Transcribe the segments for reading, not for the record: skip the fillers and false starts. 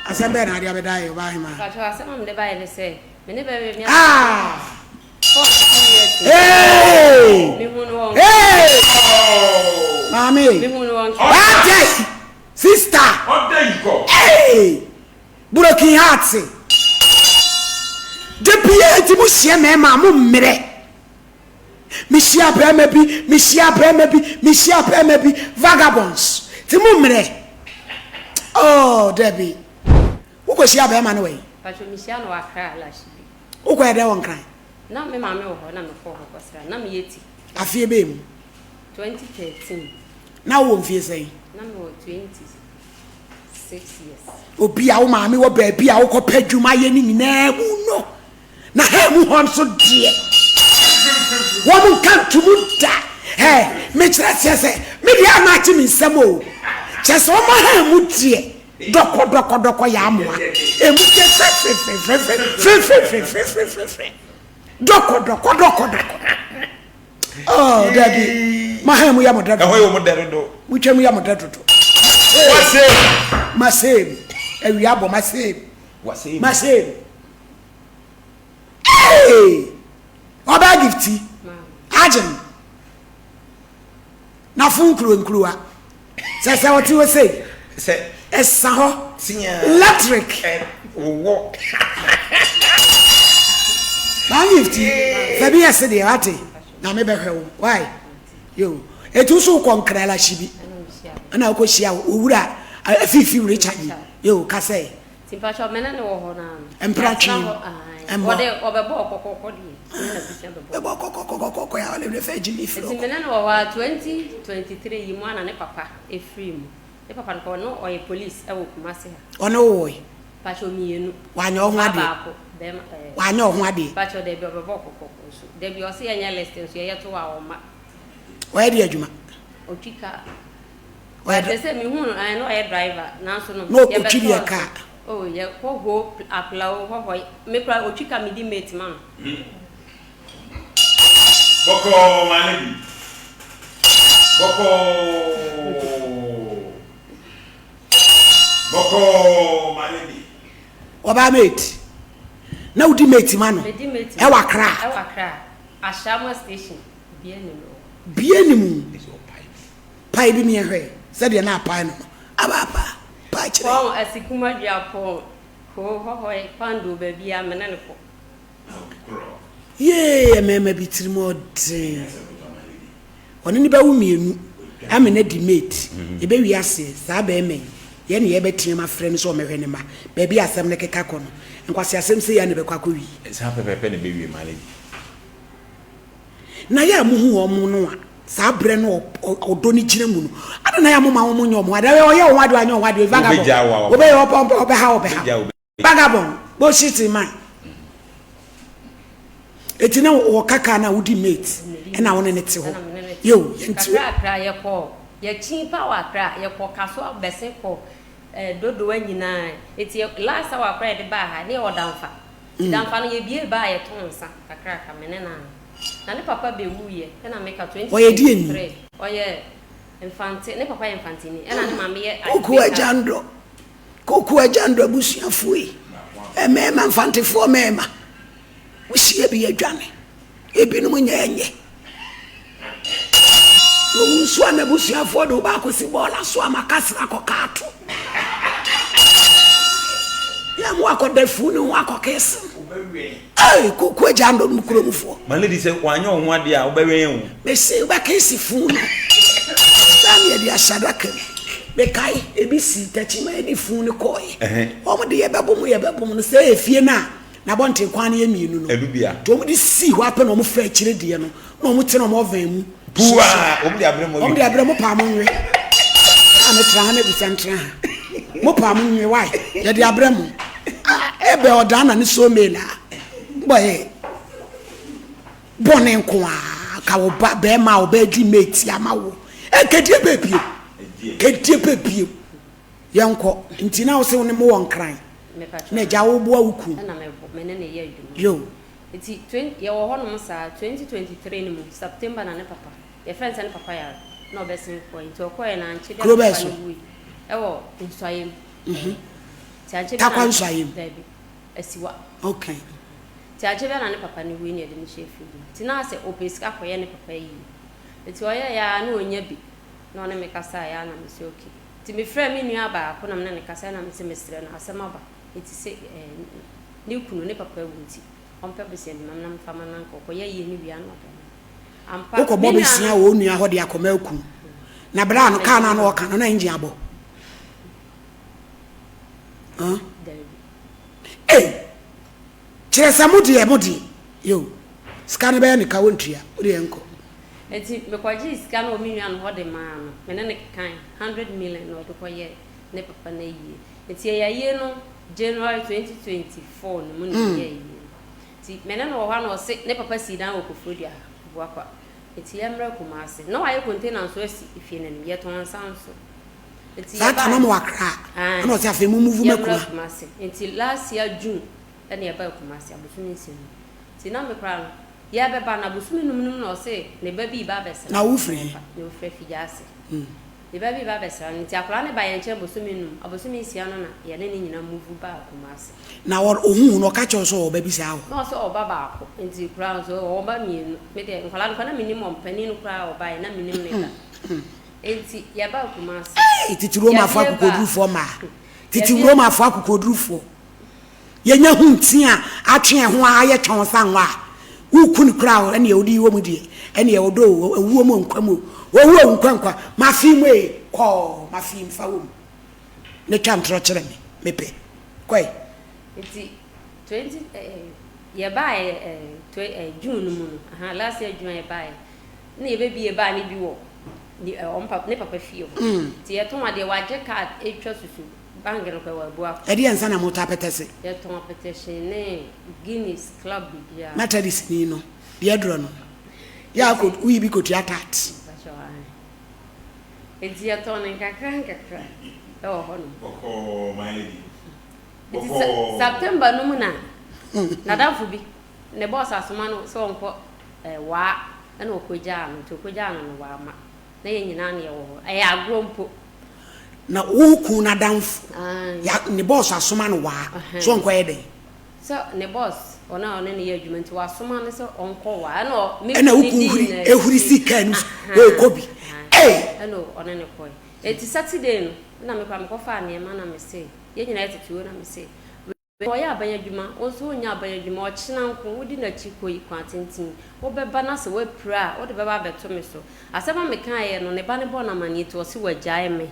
Asembe na dia beda yo ba hima. Pacho asema mde ba ele say. Me ne be me. Hey! Hey! Mami. What? Sister. What there you go? Hey! Broken hearts. De pied ti mu hie me ma mu mmere. Mi hia brema bi, vagabonds. Ti mu mmere. Oh, Debbie. Who go hia brema no way? Pacho mi hia no akra la shi. Who go there won cry? Na me ma me wo ho na me fo ho kosra. Na me yeti. Afie be mu. 2013. Na wo mfie sei. Na me wo 26 years. Obi a wo ma me wo ba bi a wo ko padwuma ye ni nyina mu no. Na he mu hon so die. Wo mu kan to mu da. Hey, me kira se me dia ma chi mi nsem o. Chese wo ma he mu die. Doko ya amoa. Emu ke fe. Doko. Oh, daddy. Ma he mu ya mo dado. E ho yo mo dado do. Mu twam ya mo dado do. Masem. Ewi abo masem. Masem. Hey! Oba gifti. Agent. Na fun nkruwa. Se what you say? Say Esaho. Electric. Wo. Ba gifti. Sabi ase de ate. Na me behwe wo. Why? Yo. Etu so konkra la shibi. Na ko hia owura afifi Richard. Yo ka say. Timpacho mena ne wo ho na. Empratchi. Ode obebo okokoko di. Ebo kokoko ya wale fe jini flo. Timena no wa 2023 yi mu ana ne papa efrim. Ne papa no no oye police e wo Kumase ha. Ono wo. Pacho mienu. Wanya ho ade. Wanya ho ade. Pacho de be obebo okokoko so. De bi o se anya listing so ye to wa o ma. Wa de adwuma. Otwika. Wa de se mi hu no I know a driver na so no. No otwiri e car. Oh, yeah, go apply ho me pra otwika mi di mate man. Boko Malady. Boko Malady. Oba mate. Na udi mate man. E wa kra. Ashama station. Bienimu. Pai bi mi ehwe. Se de na pai no. Ababa. Pai chire. Ko asikuma dia po. Ho e pando ba bia mena ne ko. Ye meme bitirimo de. Oni ni ba wu mienu. Amena di mate. E be wiase sa ba eme. Ye ne ye betia ma frɛ no so mehwe ne ma. Ba bi asɛm ne keka kɔ no. Nkwase asɛm se ya ne be kwakɔ wi. Sa pepepe ne be wi Malady. Na ya muhu o mu no a. Sa bre no odoni gire mu no. Ada na ya mo ma wo nyo mo. Ada we o ye wadu anyo wadu vagabond. Obe obe ha. Vagabond. Bo shit man. Etina wo kaka na wudi mate. E na wona ne te ho. Yo, yenti. Akra ye ko. Ye chin pa wa akra ye ko kaso abese ko dodo anyina. Eti last hour akra de ba ha ne odamfa. Damfa no ye bie ba ye tonsa akra ka mene na. Na ne papa be wuye. E na make 2023. Oye infante ne papa infantini. E na ne mama ye Koku ajando abusuafo yi. Mema infantefo mema. Wusie bi adwane. Ebinum nyenye. Wo nso na abusuafo do ba kosi bola so amakasra kokato. Ya mu akodafu ni akokese. Ai koku ajando mkuromfo. Malady say wanya ho ade a obewe yen wo. Me se ba kesi fu no. Sami e dia shadaka. Be kai ebisi tachima edi fu ni koy. O mo de ye bebom no se efie na bonte kwan ye mienu no. Edubia. To mo de si ho ape no mo fa akire de no. Na mo te no mo van mu. Bua, o mo de abre mo pa mo nwe. Ame tra ha na bisantra. Mo pa mo nwe why? Ye de abre mo. Ebe odana ni so mela. Boy. Bone nko a ka wo ba be ma wo ba di mate amawo. Ekedie bebie. Kedie bebie. Yanko ntina wo se wo ne mo won kran. Na ja wo bo awuku. Na me ne ye adwuma. Yo. Eti 20 ye wo hono sa 2023 ni mu September na ne papa. Ye friends ne papa ya na obesen ko nti okoye na nchi de Krobeso. Ewo nsoyem. takwa nsayim Dabi asiwa okay ti aje bia na ne papa ne wi ne de ne shefi ti na se opeska koye ne papa yi ti oya ya na onya bi na ne me kasa ya na me se okay ti me frɛ me nua ba ko na me ne kasa na me se mesre na asema ba ti se ne kunu ne papa wunti ompe be se ne mam na mfa man nko koye ye ne wi ano ba ampa ko bo be sia wo nua ho de akoma aku na bra no ka na no ka no na nji abo Chesa mudi yo scan be ne ka wontua odi enko eti me kwaji scan o minua no hode ma no me ne kan 100 million no do koye ne papa na yie eti ya ye no January 2024 no mu ne ye ti me ne no ho na se ne papa si dan okofrodia boakwa eti ya mra Kumasi no wa ye container so asi ifie na ne ye ton sanso eti ya ba mo akra na o se afi mu move makuma eti last year June and ya ba Kumasi abusumi nsin ti na me kra ya be ba na abusumi num na o se ne ba bi ba besa na wo free ne wo free fijase ne ba bi ba besa ni ti akra ne ba ye nche abusumi num abusumi nsia no na ya ne nyina move ba Kumasi na wo ohun no ka che so o ba bi sa ho no so o ba ba ko nti kra so o ba mi me de nkwala no na minimum pani no kra o ba na minim ne ka enti ya ba Kumasi titiro ma fa kokodrufo ma titiro ma fa kokodrufo yenya huntia atwe ho aye twonsa nwa ukun kra ene odi wo mu die ene odo ewuo mu nkwam wo nkwankwa mafi mu ko mafi mfa wo ne twantro kire me mepe kwai enti 20 ya ba June mu no last year June ya ba ne ye be ba ne bi wo ne papa fio ti ya ton ade waje card etwa susu bangere ko wa bua edi ensa na mota petese ya ton petition ne Guinness Club bia metadis ni no de adro no ya ko wi bi ko tiatat edi ya ton nkakra ho no my lady September no mu na dafu bi ne boss asoma no so onko wa na okoja no to okoja no wa ma na ye nyina na ye wo agrompo na wuku na danfo ya ne boss asoma no wa so onko ye den so ne boss ona ne ye adwuma nti wa asoma ne so onko wa na me na wuku ehuri sika nu we kobi hello ona ne koy eti Saturday no na me kwa me kofa na ma na me se ye nyina etetuo na me se oya abanya dwuma onso onya abanya dwuma o china nko wodi na chikoyi kwantentin wo beba na se we pra wo de beba beto me so asema me kan ye no ne ba ne bo na mani to se wajae me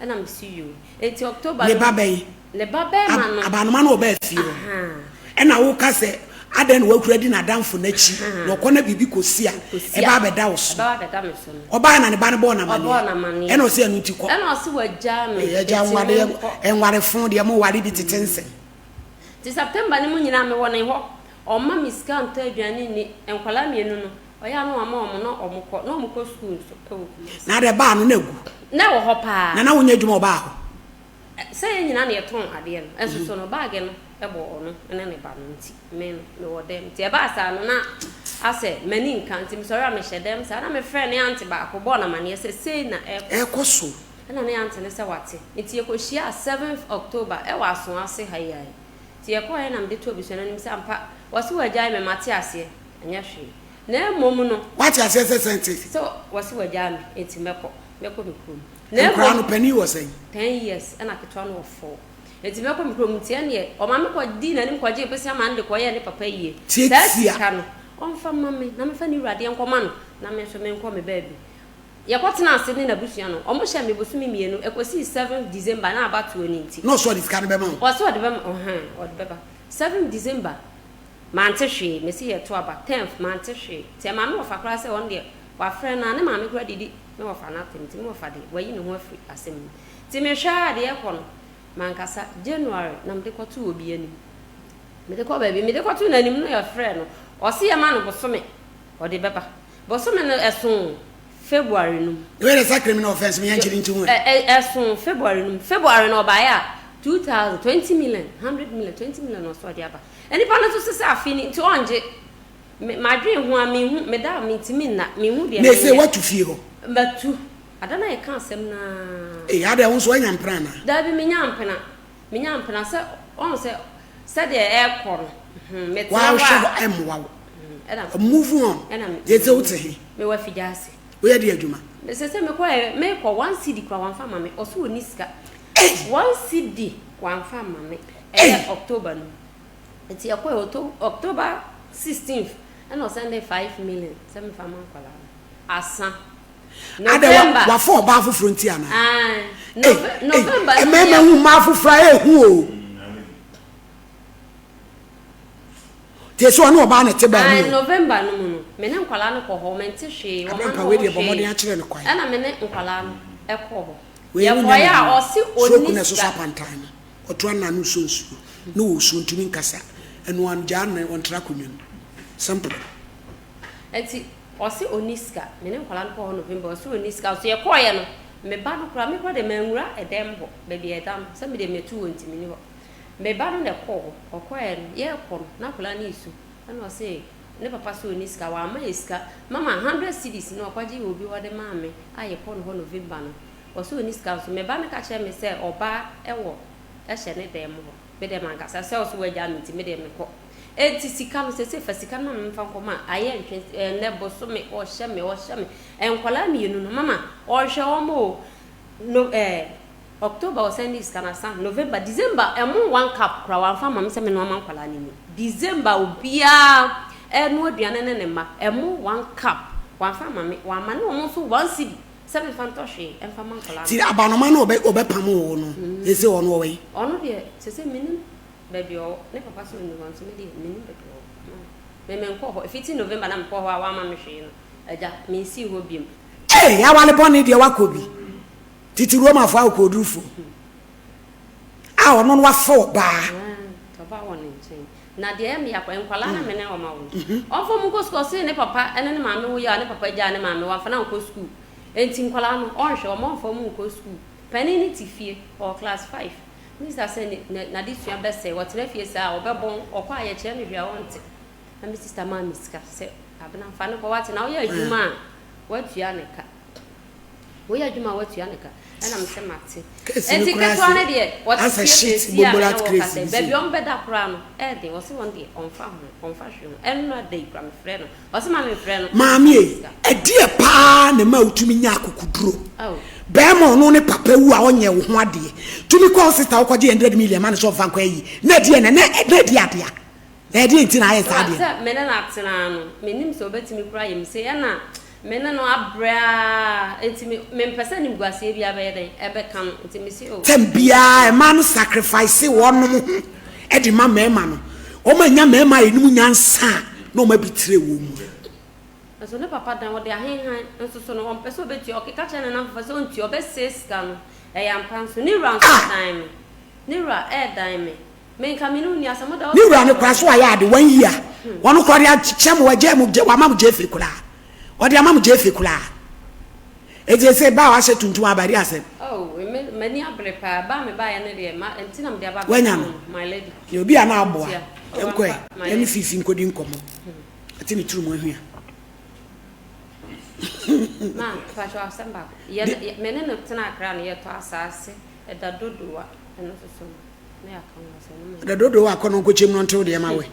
na me see you eti October le babe ma no abanoma na oba afie na wo ka se aden wo kura di na danfo na chi na okona bibi kosia e ba be da wo so ba be da me so oba na ne ba ne bo na mani e na o se anu ti ko e na o se wajae me e ja nwade enware fon de mo ware bi titense ti September ni mu nyina me wona ho o ma miska nta aduane ni enkwala mienu no oya no ama omo no omukọ no omukọ school so na de ba no na gu na wo ho pa na wonya dwuma oba ho se nyina na yeton ade no enso so no bag no ebo ono ene ne ba no nti me wo dem ti e ba sa no na ase mani nkan ti me sorry am hyedem sa na me frɛ ne anti ba ko bo na mane se sei na e ko so na ne anti ne se wate nti e ko hia 7th October e wa so ase hayai ti e ko ye na me de to bi so na nim se ampa wose wajai me mate ase anya hwe na mom no what ase sentence so wose wajai me enti meko mekom na mom penny was saying 10 years and aketwa no 4 enti meko mekrom tie ne o ma me ko di na nim ko je pese ama nde ko ye ne papa yie tia no on fa mame na me fa ni wrade enko no na me so me enko me baabi ye kwotena ase ne na busua no o mo hye me bosumi mienu ekosi 7 December na abatu oni nti no so this can be man o so de be o de be 7 December mante hwe me si ye to aba 10th mante hwe te ma me ofa kra se on de wa frɛ na ne ma me kra didi me ofa na tem me ofa de wa yi ne ho afri asem ti me hwa de ye ko no mankasa January na me de kwato obi ani me de kwa baabi me de kwato na nim no ye frɛ no o se ye ma no bosome o de beba bosome no eson February no where is that criminal offense me yanchiri ntu eson February no ba ya 2000 20 million 100 million 20 million no so de aba eni pa no so se afini nti onje ma dwen ho ami hu me da me ntimi na me hu de na say what to feel batu adana ye kan asem na ya de won so anya mpra na da bi me nya mpena Minya mpena se on se de air corn. Wow, wow. Move on. Yes, okay. Me wa fijase. Where the adwuma? Me se me ko 1 cedi kwa wan fa mame. Oso oni sika. 1 cedi wan fa mame. October no. Enti akwa October 16th. And no send 5 million. Se me fa man kwala. Asa. November. Wa for ba fu frontier na. November. E me hu ma fu fra e hu o. Teso no ba na te ba no. November no. Me ne nkwala no ko ho mente hwe. Wo ma we de bomode a kire no kwan. Ana me ne nkwala no e ko ho. Ye boya o si oni so so pantan. Oto na no so nsu. No wo so ntumi nkasa. Enu an ja na on tra konwem. Simple. Enti o si oniska me ne nkwala no ko ho November o si oniska so ye ko ye no. Me ba no kra me ko de manwura edem ho. Be bi edam. Se me de metu wontimi ni ho. Me ba no ne ko okoye ye ko na kula ni isu ana o say ne papa so ni sika wa ma iska mama 100 cedis no kwaji obi wo de ma me aye ko no November no o so ni sika so me ba me ka che me say oba ewo e hye ne dem ho be dem ankasa se o so waja no ti me dem ko enti sika no se fa sika no me fa ko ma aye ntwe ne bo so me o hye me enkwala mi no mama o hye o mo no October or send this kana san November December emu 1 cup kra wan fa mam se me no man kwala ni December obia enu aduane ne ma emu 1 cup wan fa mam wan ma no mo so 1 cedi 7 fantoshi en fa man kwala ti abanoma no obepam wo no ese ono we ono de se menim baby o ne papa so ni wan so me de menim baby o me nko ho fiti November na mko ho wa ma me hwe no aja me si ho biem ya wale boni de wakobi titi Roma fa okodufo ono no wa fo ba to ba won nchen na de em ya kwa nkwala na me ne o ma wo onfo mu ko school se ne papa ene ne maame wo ya ne papa ja ne maame wa fa na ko school enti nkwala no on hwe o mo onfo mu ko school pani ni ti fie or class 5 Mr. say na this ya be say what na fie sa obebon okwa ye che ne hwa wonte na mi sister ma miska se abena fa ne ko wate na wo ya adwuma watu ya ne ka wo ya adwuma watu ya ne ka ana mse mate enti keto ane de what is bobolat crazy baby on beda kra no de wo se won de onfa hwe enu na de kra me frɛ no wo se ma me frɛ no maami e de pa na ma utumi nya akokuduro be mo no ne papa wu a onye wo ho ade tumi ko sister wo kwaje 100 million man so fa kwa yi na de na de ade na de nti na ayi sa de me na atena no menim so obetimi kra yem se na mena no abra enti me mpesa nim guase bia be den ebe kan enti me si o tambia e man sacrifice wonom e di ma mema no o ma nya mema enum nyansa na o ma bitire wo mu aso ne papa dan wo de ahen nso so no on pesa obeti o keka che na fa so nti obe seska no e ya mpan so ni ran so time ni ra e dan me nka me no ni asamo da ni ra ne kwa so aya de 1 year wono kwa ya chem waje mu wa ma mu je fe kula odi amamu je fe kula eje se ba wa se tuntum abari asem me ni abrepa ba me ba ya ne de ma entina me de aba my lady yo bi ana aboa enko e ni fifi nkodi nkomo ati ni turu mo ahua ma fa cho asamba ye me ne no tena akra ne ye to asase e da dodowa eno so me aka no so no da dodowa kono ko chemu no nte de ma we